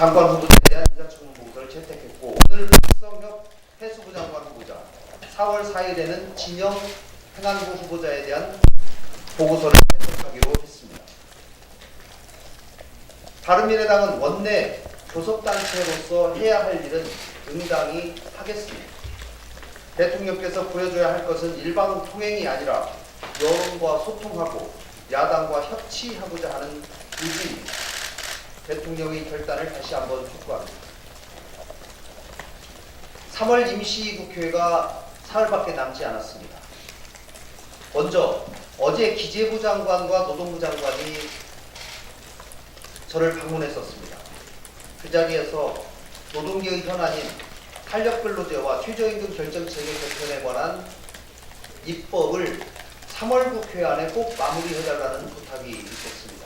장관 후보자에 대한 인사청문 보고서를 채택했고, 오늘 박성혁 해수부 장관 후보자, 4월 4일에는 진영 행안부 후보자에 대한 보고서를 채택하기로 했습니다. 바른미래당은 원내 교섭단체로서 해야 할 일은 응당히 하겠습니다. 대통령께서 보여줘야 할 것은 일방 통행이 아니라 여론과 소통하고 야당과 협치하고자 하는 의지입니다. 대통령의 결단을 다시 한번 촉구합니다. 3월 임시국회가 사흘밖에 남지 않았습니다. 먼저 어제 기재부 장관과 노동부 장관이 저를 방문했었습니다. 그 자리에서 노동계의 현안인 탄력근로제와 최저임금 결정체계 개편에 관한 입법을 3월 국회 안에 꼭 마무리해달라는 부탁이 있었습니다.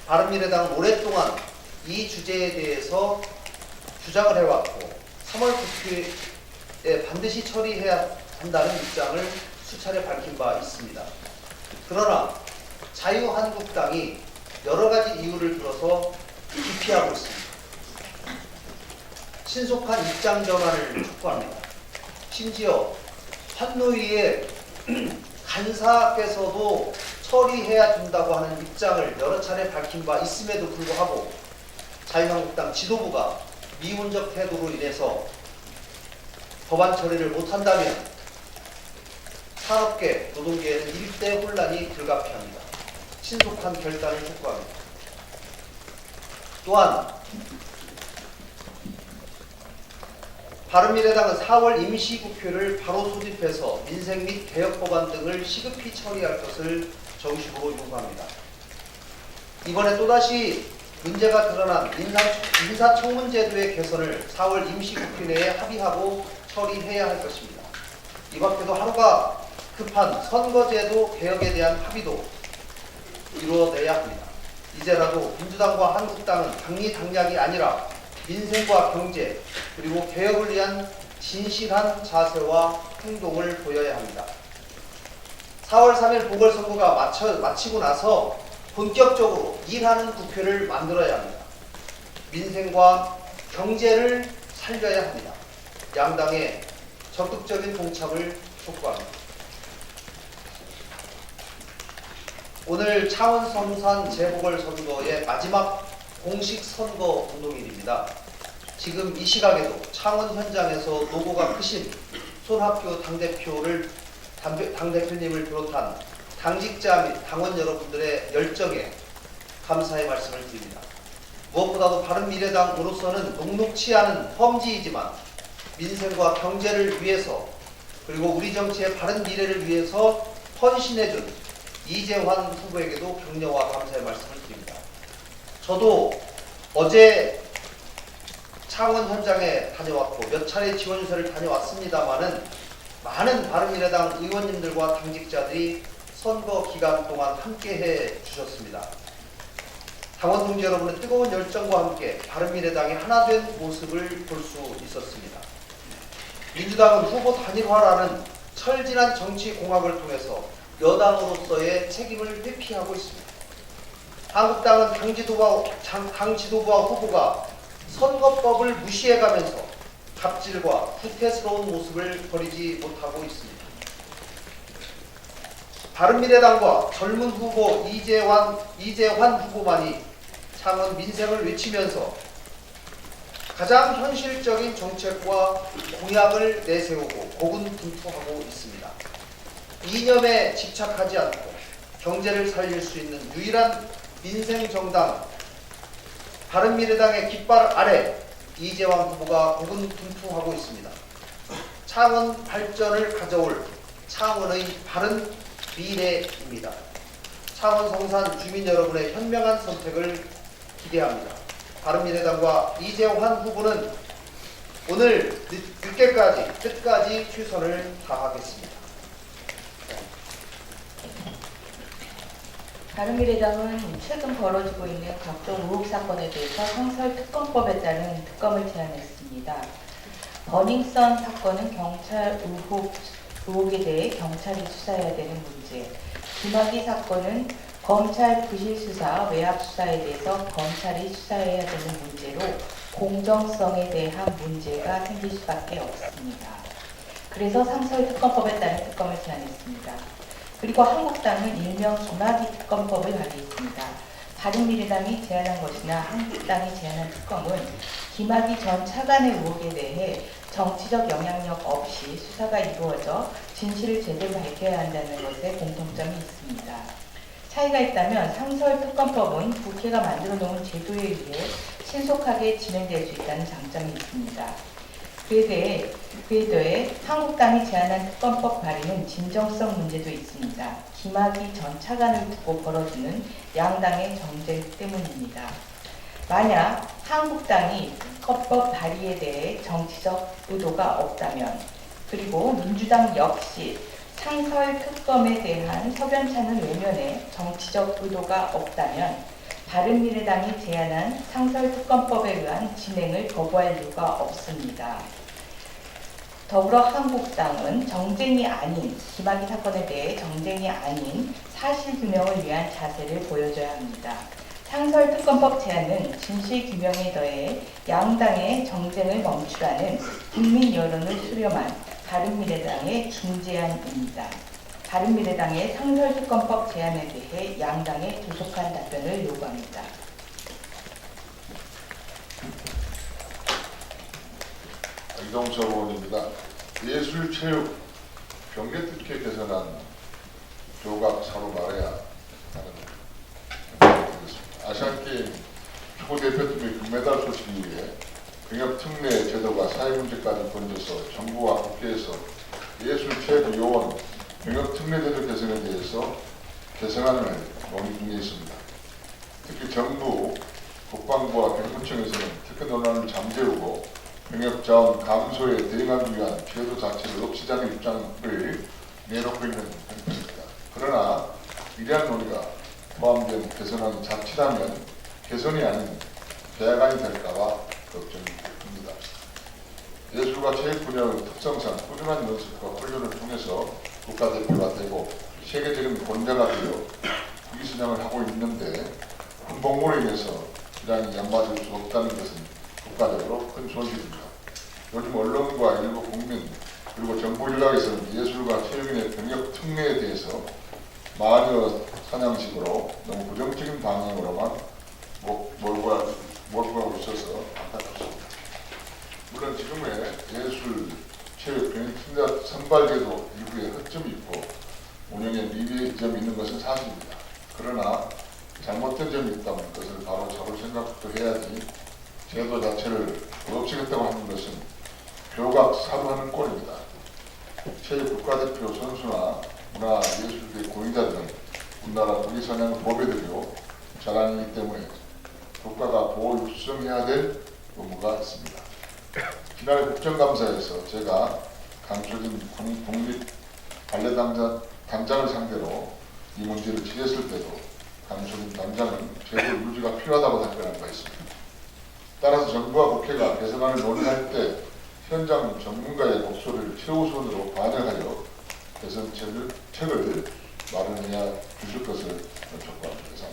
바른미래당은 오랫동안 이 주제에 대해서 주장을 해왔고 3월 국회에 반드시 처리해야 한다는 입장을 수차례 밝힌 바 있습니다. 그러나 자유한국당이 여러 가지 이유를 들어서 기피하고 있습니다. 신속한 입장 전환을 촉구합니다. 심지어 환노위의 간사께서도 처리해야 된다고 하는 입장을 여러 차례 밝힌 바 있음에도 불구하고 자유한국당 지도부가 미온적 태도로 인해서 법안 처리를 못한다면 산업계, 노동계에는 일대 혼란이 불가피합니다. 신속한 결단을 촉구합니다. 또한 바른미래당은 4월 임시국회를 바로 소집해서 민생 및 개혁 법안 등을 시급히 처리할 것을 정식으로 요구합니다. 이번에 또다시 문제가 드러난 인사청문제도의 개선을 4월 임시국회 내에 합의하고 처리해야 할 것입니다. 이 밖에도 하루가 급한 선거제도 개혁에 대한 합의도 이루어내야 합니다. 이제라도 민주당과 한국당은 당리당략이 아니라 민생과 경제 그리고 개혁을 위한 진실한 자세와 행동을 보여야 합니다. 4월 3일 보궐선거가 마치고 나서 본격적으로 일하는 국회를 만들어야 합니다. 민생과 경제를 살려야 합니다. 양당의 적극적인 동참을 촉구합니다. 오늘 창원 성산 재보궐선거의 마지막 공식 선거 운동일입니다. 지금 이 시각에도 창원 현장에서 노고가 크신 손학규 당대표님을 비롯한 당직자 및 당원 여러분들의 열정에 감사의 말씀을 드립니다. 무엇보다도 바른미래당으로서는 녹록치 않은 험지이지만 민생과 경제를 위해서 그리고 우리 정치의 바른 미래를 위해서 헌신해준 이재환 후보에게도 격려와 감사의 말씀을 드립니다. 저도 어제 창원 현장에 다녀왔고 몇 차례 지원사를 다녀왔습니다마는 많은 바른미래당 의원님들과 당직자들이 선거 기간 동안 함께해 주셨습니다. 당원 동지 여러분의 뜨거운 열정과 함께 바른미래당이 하나 된 모습을 볼 수 있었습니다. 민주당은 후보 단일화라는 철진한 정치 공학을 통해서 여당으로서의 책임을 회피하고 있습니다. 한국당은 당 지도부와 후보가 선거법을 무시해가면서 갑질과 후퇴스러운 모습을 버리지 못하고 있습니다. 바른미래당과 젊은 후보 이재환 후보만이 창원 민생을 외치면서 가장 현실적인 정책과 공약을 내세우고 고군분투하고 있습니다. 이념에 집착하지 않고 경제를 살릴 수 있는 유일한 민생정당 바른미래당의 깃발 아래 이재환 후보가 고군분투하고 있습니다. 창원 발전을 가져올 창원의 바른 미래입니다. 창원 성산 주민 여러분의 현명한 선택을 기대합니다. 바른미래당과 이재환 후보는 오늘 늦게까지 끝까지 최선을 다하겠습니다. 바른미래당은 최근 벌어지고 있는 각종 의혹 사건에 대해서 형설특검법에 따른 특검을 제안했습니다. 버닝썬 사건은 경찰 의혹에 대해 경찰이 수사해야 되는 문제, 김학의 사건은 검찰 부실 수사, 외압 수사에 대해서 검찰이 수사해야 되는 문제로 공정성에 대한 문제가 생길 수밖에 없습니다. 그래서 상설특검법에 따른 특검을 제안했습니다. 그리고 한국당은 일명 김학의 특검법을 발의했습니다. 바른미래당이 제안한 것이나 한국당이 제안한 특검은 김학의 전 차관의 의혹에 대해 정치적 영향력 없이 수사가 이루어져 진실을 제대로 밝혀야 한다는 것에 공통점이 있습니다. 차이가 있다면 상설특검법은 국회가 만들어 놓은 제도에 의해 신속하게 진행될 수 있다는 장점이 있습니다. 그에 대해 한국당이 제안한 특검법 발의는 진정성 문제도 있습니다. 김학의 전 차관을 두고 벌어지는 양당의 정쟁 때문입니다. 만약 한국당이 특검법 발의에 대해 정치적 의도가 없다면, 그리고 민주당 역시 상설특검에 대한 석연찮은 외면에 정치적 의도가 없다면 바른미래당이 제안한 상설특검법에 의한 진행을 거부할 이유가 없습니다. 더불어 한국당은 정쟁이 아닌, 김학의 사건에 대해 정쟁이 아닌 사실규명을 위한 자세를 보여줘야 합니다. 상설특검법 제안은 진실규명에 더해 양당의 정쟁을 멈추라는 국민 여론을 수렴한 바른미래당의 중재안입니다. 바른미래당의 상설특검법 제안에 대해 양당의 조속한 답변을 요구합니다. 이동철 의원입니다. 예술체육 병계특혜 개선안 조각 사로 말해야 하는 아시안게임 초대표팀의 금메달 소식 이후에 병역특례 제도가 사회문제까지 번져서 정부와 국회에서 예술체육요원 병역특례 제도 개선에 대해서 개선안을 논의 중에 있습니다. 특히 정부, 국방부와 병무청에서는 특허 논란을 잠재우고 병역자원 감소에 대응하기 위한 제도 자체를 없애자는 입장을 내놓고 있는 형태입니다. 그러나 이러한 논의가 포함된 개선안이 자칫하면 개선이 아닌 개혁안이 될까봐 걱정입니다. 예술과 체육 분야의 특성상 꾸준한 연습과 훈련을 통해서 국가대표가 되고 세계적인 권자가 되어 국위선양을 하고 있는데 군복무로 인해서 이란이 연마될 수 없다는 것은 국가적으로 큰 손실입니다. 요즘 언론과 일부 국민 그리고 정부 일각에서는 예술과 체육인의 병역 특례에 대해서 마녀 사냥식으로 너무 부정적인 방향으로만 몰고 가고 있어서 안타깝습니다. 물론 지금의 예술, 체육, 병역 특례 선발제도 일부에 허점이 있고 운영에 미비점이 있는 것은 사실입니다. 그러나 잘못된 점이 있다면 그것을 바로 잡을 생각도 해야지 제도 자체를 없애겠다고 하는 것은 교각 사루하는 꼴입니다. 체육 국가대표 선수나 문화예술계 고위자 등 우리나라 국위선양을 보배되고 자랑이기 때문에 국가가 보호 육성해야 될 의무가 있습니다. 지난해 국정감사에서 제가 강초진 국립 발레단장을 상대로 이 문제를 지적했을 때도 강초진 단장은 제도 유지가 필요하다고 답변한 바 있습니다. 따라서 정부와 국회가 개선안을 논의할 때 현장 전문가의 목소리를 최우선으로 반영하여 개선책을 마련해야 주실 것을 촉구합니다.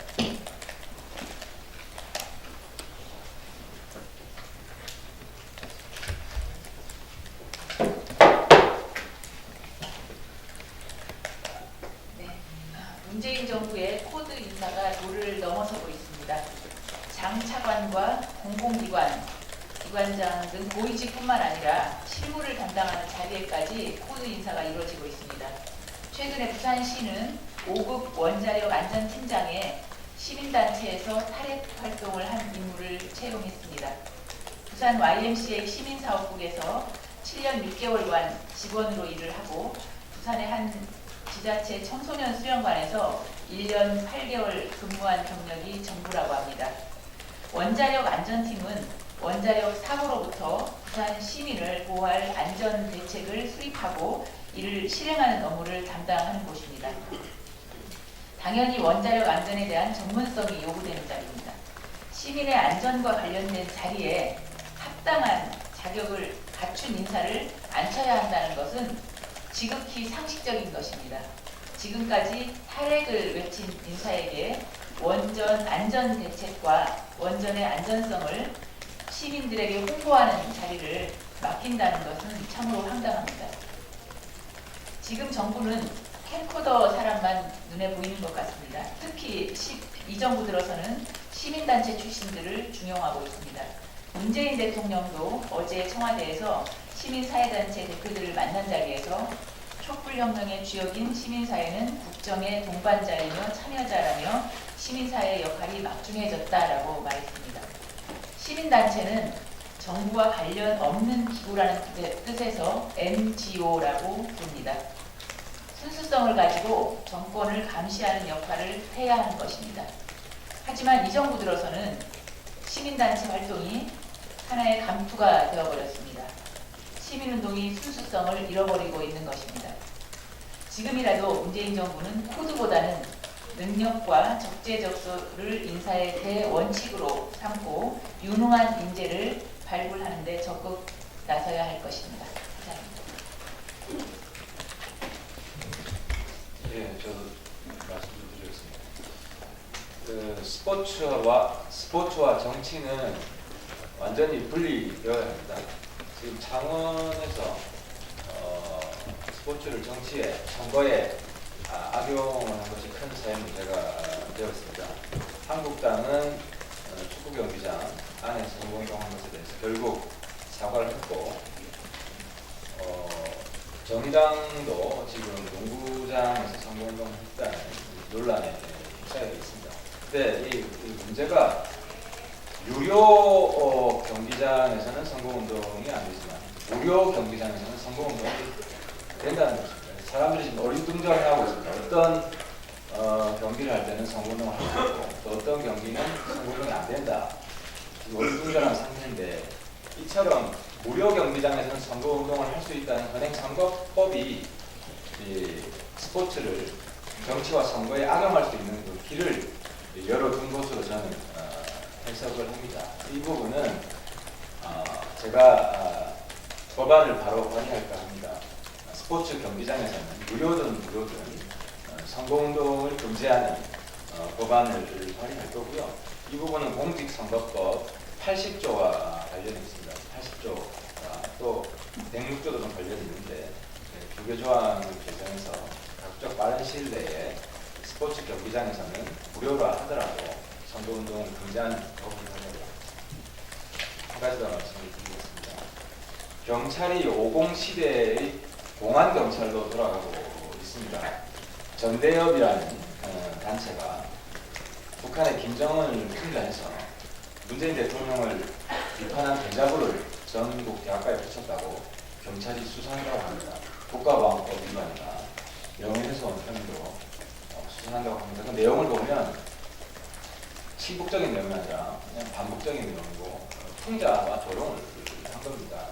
문재인 정부의 코드 인사가 도를 넘어서고 있습니다. 장 차관과 공공기관, 기관장 등 고위직뿐만 아니라 실무를 담당하는 자리에까지 코드 인사가 이루어지고 있습니다. 최근에 부산시는 5급 원자력 안전팀장에 시민단체에서 탈핵 활동을 한 인물을 채용했습니다. 부산 YMCA 시민사업국에서 7년 6개월간 직원으로 일을 하고 부산의 한 지자체 청소년 수련관에서 1년 8개월 근무한 경력이 전부라고 합니다. 원자력 안전팀은 원자력 사고로부터 부산 시민을 보호할 안전 대책을 수립하고 이를 실행하는 업무를 담당하는 곳입니다. 당연히 원자력 안전에 대한 전문성이 요구되는 자리입니다. 시민의 안전과 관련된 자리에 합당한 자격을 갖춘 인사를 앉혀야 한다는 것은 지극히 상식적인 것입니다. 지금까지 탈핵을 외친 인사에게 원전 안전 대책과 원전의 안전성을 시민들에게 홍보하는 자리를 맡긴다는 것은 참으로 황당합니다. 지금 정부는 캠코더 사람만 눈에 보이는 것 같습니다. 특히 이 정부 들어서는 시민단체 출신들을 중용하고 있습니다. 문재인 대통령도 어제 청와대에서 시민사회단체 대표들을 만난 자리에서 촛불혁명의 주역인 시민사회는 국정의 동반자이며 참여자라며 시민사회의 역할이 막중해졌다라고 말했습니다. 시민단체는 정부와 관련 없는 기구라는 뜻에서 NGO라고 부릅니다. 순수성을 가지고 정권을 감시하는 역할을 해야 하는 것입니다. 하지만 이 정부 들어서는 시민단체 활동이 하나의 감투가 되어버렸습니다. 시민운동이 순수성을 잃어버리고 있는 것입니다. 지금이라도 문재인 정부는 코드보다는 능력과 적재적소를 인사의 대원칙으로 삼고 유능한 인재를 발굴하는 데 적극 나서야 할 것입니다. 감사합니다. 예, 저도 말씀 좀 드리겠습니다. 스포츠와 정치는 완전히 분리되어야 합니다. 지금 창원에서 스포츠를 정치에, 선거에 악용한 것이 큰 사회 문제가 되었습니다. 한국당은 축구 경기장 안에서 성공동한 것에 대해서 결국 사과를 했고, 정의당도 지금 농구장에서 성공운동을 했다는 논란에 휩싸여 있습니다. 근데 이 문제가 유료 경기장에서는 선거운동이 안 되지만 무료 경기장에서는 선거운동이 된다는 것입니다. 사람들이 지금 어리둥절해 하고 있습니다. 어떤 경기를 할 때는 선거운동을 할 수 있고 또 어떤 경기는 선거운동이 안 된다. 어리둥절한 상태인데 이처럼 무료 경기장에서는 선거운동을 할 수 있다는 현행 선거법이 이 스포츠를 정치와 선거에 악용할 수 있는 그 길을 열어둔 것으로 저는 해석을 합니다. 이 부분은 제가 법안을 바로 건의할까 합니다. 스포츠 경기장에서는 유료든 무료든 선거운동을 금지하는 법안을 발의할 거고요. 이 부분은 공직선거법 80조와 관련이 있습니다. 80조와 또 106조도 좀 관련이 있는데 규개 조항을 개정해서 각적 빠른 시일 내에 스포츠 경기장에서는 무료로 하더라도 선거운동을 금지하는 법을 하려고 한 가지 더 말씀을 드리겠습니다. 경찰이 50 시대의 공안 경찰로 돌아가고 있습니다. 전대협이라는 단체가 북한의 김정은을 풍자해서 문재인 대통령을 비판한 대자보를 전국 대학가에 붙였다고 경찰이 수사한다고 합니다. 국가보안법 위반이나 명예훼손 혐의로 수사한다고 합니다. 그 내용을 보면 친북적인 내용이 아니라 그냥 반북적인 내용이고 풍자와 조롱을 한 겁니다.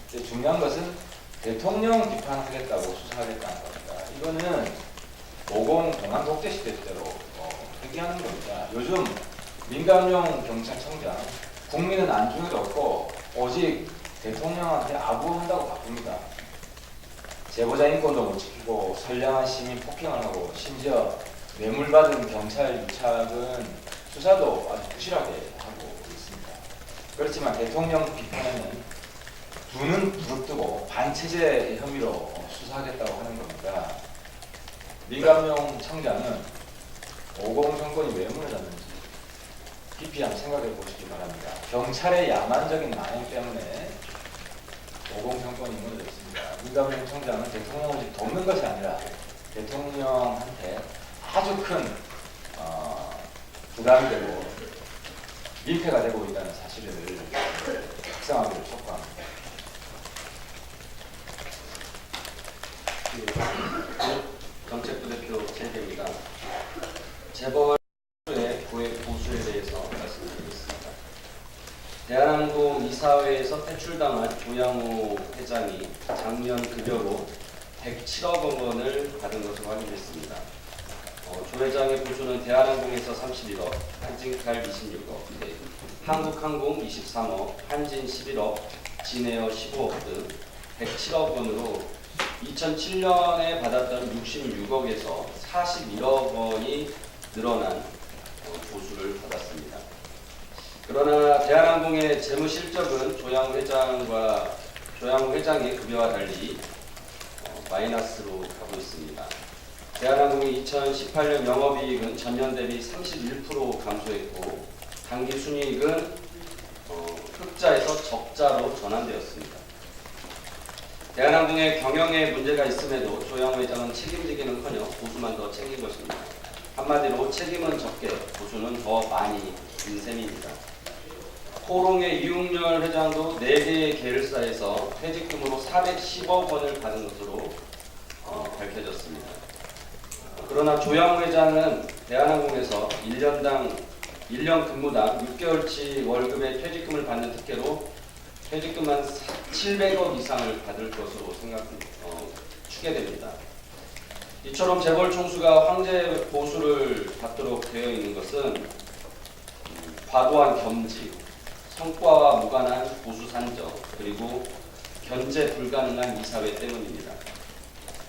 중요한 것은 대통령 비판하겠다고 수사하겠다는 겁니다. 이거는 50 동안 독재시대 때로 회귀하는 겁니다. 요즘 민감용 경찰청장 국민은 안중에도 없고 오직 대통령한테 아부한다고 바쁩니다. 제보자 인권도 못 지키고 선량한 시민 폭행을 하고 심지어 뇌물받은 경찰 유착은 수사도 아주 부실하게 하고 있습니다. 그렇지만 대통령 비판에는 두 눈 부릅뜨고 반체제 혐의로 수사하겠다고 하는 겁니다. 민감용 청장은 50 정권이 왜 무너졌는지 깊이 한번 생각해 보시기 바랍니다. 경찰의 야만적인 만행 때문에 50 정권이 무너졌습니다. 민감용 청장은 대통령을 돕는 것이 아니라 대통령한테 아주 큰 부담이 되고 민폐가 되고 있다는 사실을 각성하기를 촉구합니다. 정책부대표 최대입니다. 재벌의 고액 보수에 대해서 말씀드리겠습니다. 대한항공 이사회에서 퇴출당한 조양호 회장이 작년 급여로 107억 원을 받은 것으로 확인됐습니다. 조 회장의 보수는 대한항공에서 31억, 한진칼 26억, 한국항공 23억, 한진 11억, 진에어 15억 등 107억 원으로 2007년에 받았던 66억에서 41억 원이 늘어난 보수를 받았습니다. 그러나 대한항공의 재무 실적은 조양호 회장의 급여와 달리 마이너스로 가고 있습니다. 대한항공의 2018년 영업이익은 전년 대비 31% 감소했고 당기 순이익은 흑자에서 적자로 전환되었습니다. 대한항공의 경영에 문제가 있음에도 조양호 회장은 책임지기는커녕 보수만 더 챙긴 것입니다. 한마디로 책임은 적게 보수는 더 많이 진 셈입니다. 코롱의 이웅렬 회장도 4개의 계열사에서 퇴직금으로 410억 원을 받은 것으로 밝혀졌습니다. 그러나 조양호 회장은 대한항공에서 1년 근무당 6개월치 월급의 퇴직금을 받는 특혜로 퇴직금만 700억 이상을 받을 것으로 추계됩니다. 이처럼 재벌 총수가 황제 보수를 받도록 되어 있는 것은 과도한 겸직, 성과와 무관한 보수 산적, 그리고 견제 불가능한 이사회 때문입니다.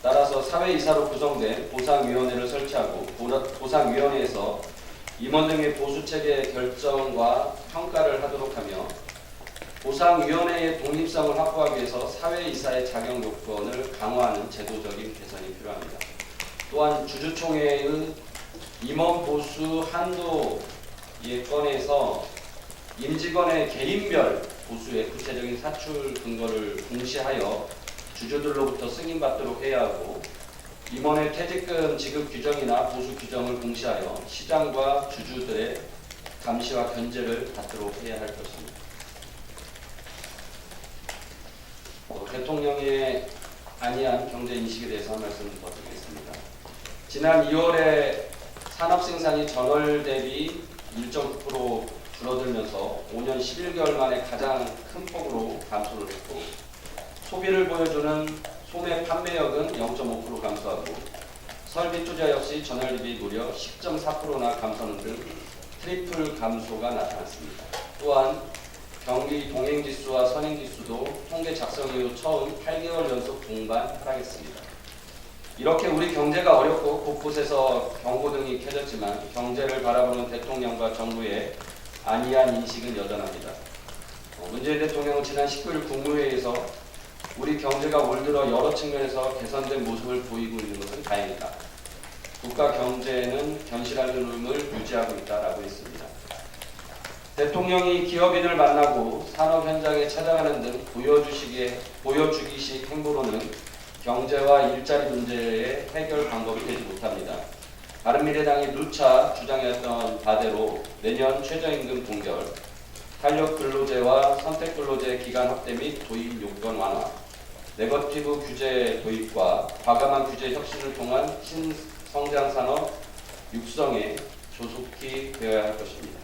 따라서 사회이사로 구성된 보상위원회를 설치하고 보상위원회에서 임원 등의 보수체계 결정과 평가를 하도록 하며 보상위원회의 독립성을 확보하기 위해서 사회이사의 자격 요건을 강화하는 제도적인 개선이 필요합니다. 또한 주주총회의 임원 보수 한도에 건에서 임직원의 개인별 보수의 구체적인 사출 근거를 공시하여 주주들로부터 승인받도록 해야 하고 임원의 퇴직금 지급 규정이나 보수 규정을 공시하여 시장과 주주들의 감시와 견제를 받도록 해야 할 것입니다. 대통령의 안이한 경제 인식에 대해서 한 말씀 더 드리겠습니다. 지난 2월에 산업 생산이 전월 대비 1.9% 줄어들면서 5년 11개월 만에 가장 큰 폭으로 감소를 했고 소비를 보여주는 소매 판매액은 0.5% 감소하고 설비 투자 역시 전월 대비 무려 10.4%나 감소하는 등 트리플 감소가 나타났습니다. 또한 경기 동행지수와 선행지수도 통계 작성 이후 처음 8개월 연속 동반 하락했습니다. 이렇게 우리 경제가 어렵고 곳곳에서 경고등이 켜졌지만 경제를 바라보는 대통령과 정부의 안이한 인식은 여전합니다. 문재인 대통령은 지난 19일 국무회의에서 우리 경제가 올 들어 여러 측면에서 개선된 모습을 보이고 있는 것은 다행이다. 국가 경제는 견실한 흐름을 유지하고 있다라고 했습니다. 대통령이 기업인을 만나고 산업 현장에 찾아가는 등 보여주기식 행보로는 경제와 일자리 문제의 해결 방법이 되지 못합니다. 바른미래당이 누차 주장했던 바대로 내년 최저임금 동결, 탄력 근로제와 선택 근로제 기간 확대 및 도입 요건 완화, 네거티브 규제 도입과 과감한 규제 혁신을 통한 신성장 산업 육성에 조속히 되어야 할 것입니다.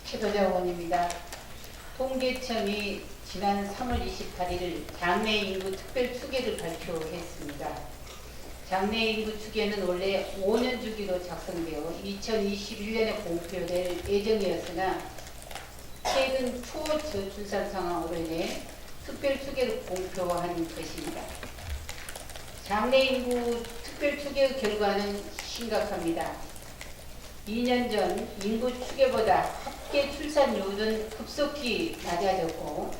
최도자 의원입니다. 통계청이 지난 3월 28일 장래 인구 특별 추계를 발표했습니다. 장래 인구 추계는 원래 5년 주기로 작성되어 2021년에 공표될 예정이었으나 최근 초저출산 상황으로 인해 특별 추계를 공표한 것입니다. 장래 인구 특별 추계 결과는 심각합니다. 2년 전 인구 추계보다 합계 출산율은 급속히 낮아졌고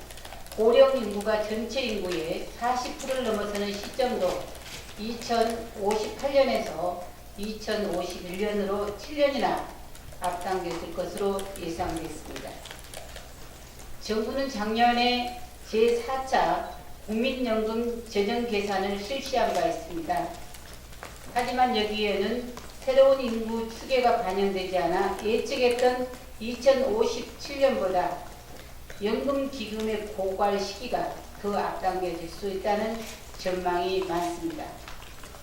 고령 인구가 전체 인구의 40%를 넘어서는 시점도 2058년에서 2051년으로 7년이나 앞당겨질 것으로 예상됐습니다. 정부는 작년에 제4차 국민연금 재정 계산을 실시한 바 있습니다. 하지만 여기에는 새로운 인구 추계가 반영되지 않아 예측했던 2057년보다 연금 기금의 고갈 시기가 더 앞당겨질 수 있다는 전망이 많습니다.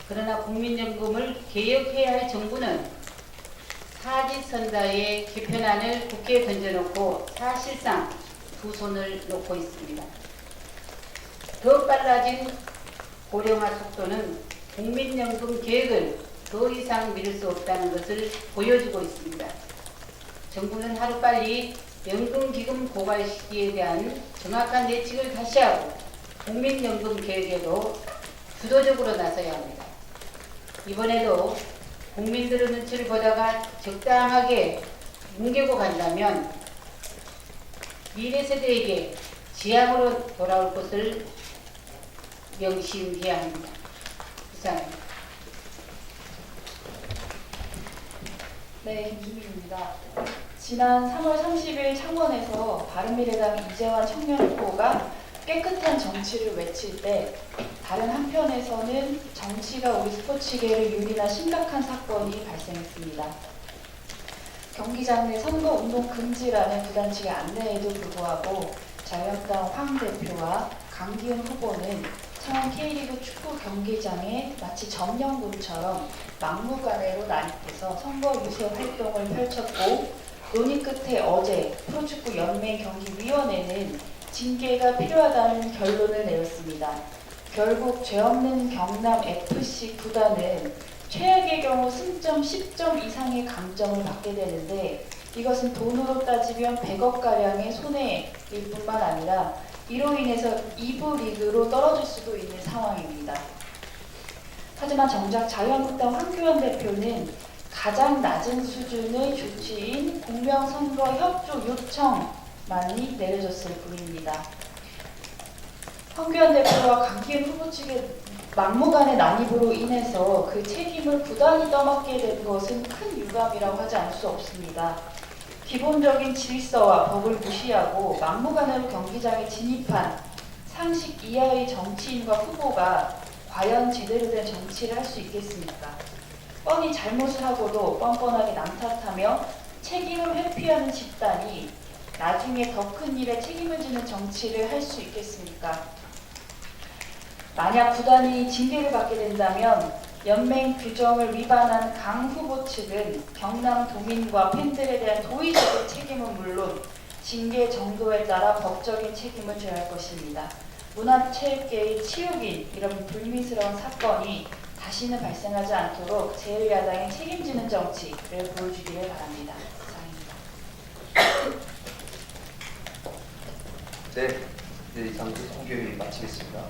그러나 국민연금을 개혁해야 할 정부는 사지선다의 개편안을 국회에 던져놓고 사실상 두 손을 놓고 있습니다. 더 빨라진 고령화 속도는 국민연금 계획을 더 이상 미룰 수 없다는 것을 보여주고 있습니다. 정부는 하루빨리 연금기금 고갈 시기에 대한 정확한 예측을 다시 하고 국민연금 계획에도 주도적으로 나서야 합니다. 이번에도 국민들의 눈치를 보다가 적당하게 뭉개고 간다면 미래 세대에게 지향으로 돌아올 것을 명심해야 합니다. 이상입니다. 네, 김수민입니다. 지난 3월 30일 창원에서 바른미래당 이재환 청년 후보가 깨끗한 정치를 외칠 때 다른 한편에서는 정치가 우리 스포츠계를 유린한 심각한 사건이 발생했습니다. 경기장 내 선거운동 금지라는 구단 측의 안내에도 불구하고 자유한국당 황 대표와 강기훈 후보는 창원 K리그 축구 경기장에 마치 점령군처럼 막무가내로 난입해서 선거 유세 활동을 펼쳤고 논의 끝에 어제 프로축구 연맹 경기위원회는 징계가 필요하다는 결론을 내렸습니다. 결국 죄 없는 경남FC 구단은 최악의 경우 승점 10점 이상의 감점을 받게 되는데 이것은 돈으로 따지면 100억가량의 손해일 뿐만 아니라 이로 인해서 2부 리그로 떨어질 수도 있는 상황입니다. 하지만 정작 자유한국당 황교안 대표는 가장 낮은 수준의 조치인 공명선거 협조 요청만이 내려졌을 뿐입니다. 황교안 대표와 강기훈 후보 측의 막무가내 난입으로 인해서 그 책임을 부단히 떠맡게 된 것은 큰 유감이라고 하지 않을 수 없습니다. 기본적인 질서와 법을 무시하고 막무가내로 경기장에 진입한 상식 이하의 정치인과 후보가 과연 제대로 된 정치를 할 수 있겠습니까? 뻔히 잘못을 하고도 뻔뻔하게 남 탓하며 책임을 회피하는 집단이 나중에 더 큰 일에 책임을 지는 정치를 할 수 있겠습니까? 만약 구단이 징계를 받게 된다면 연맹 규정을 위반한 강 후보 측은 경남 도민과 팬들에 대한 도의적인 책임은 물론 징계 정도에 따라 법적인 책임을 져야 할 것입니다. 문화체육계의 치욕인 이런 불미스러운 사건이 다시는 발생하지 않도록 제1야당이 책임지는 정치를 보여주기를 바랍니다. 이상입니다. 네, 이제 이상 공개를 마치겠습니다.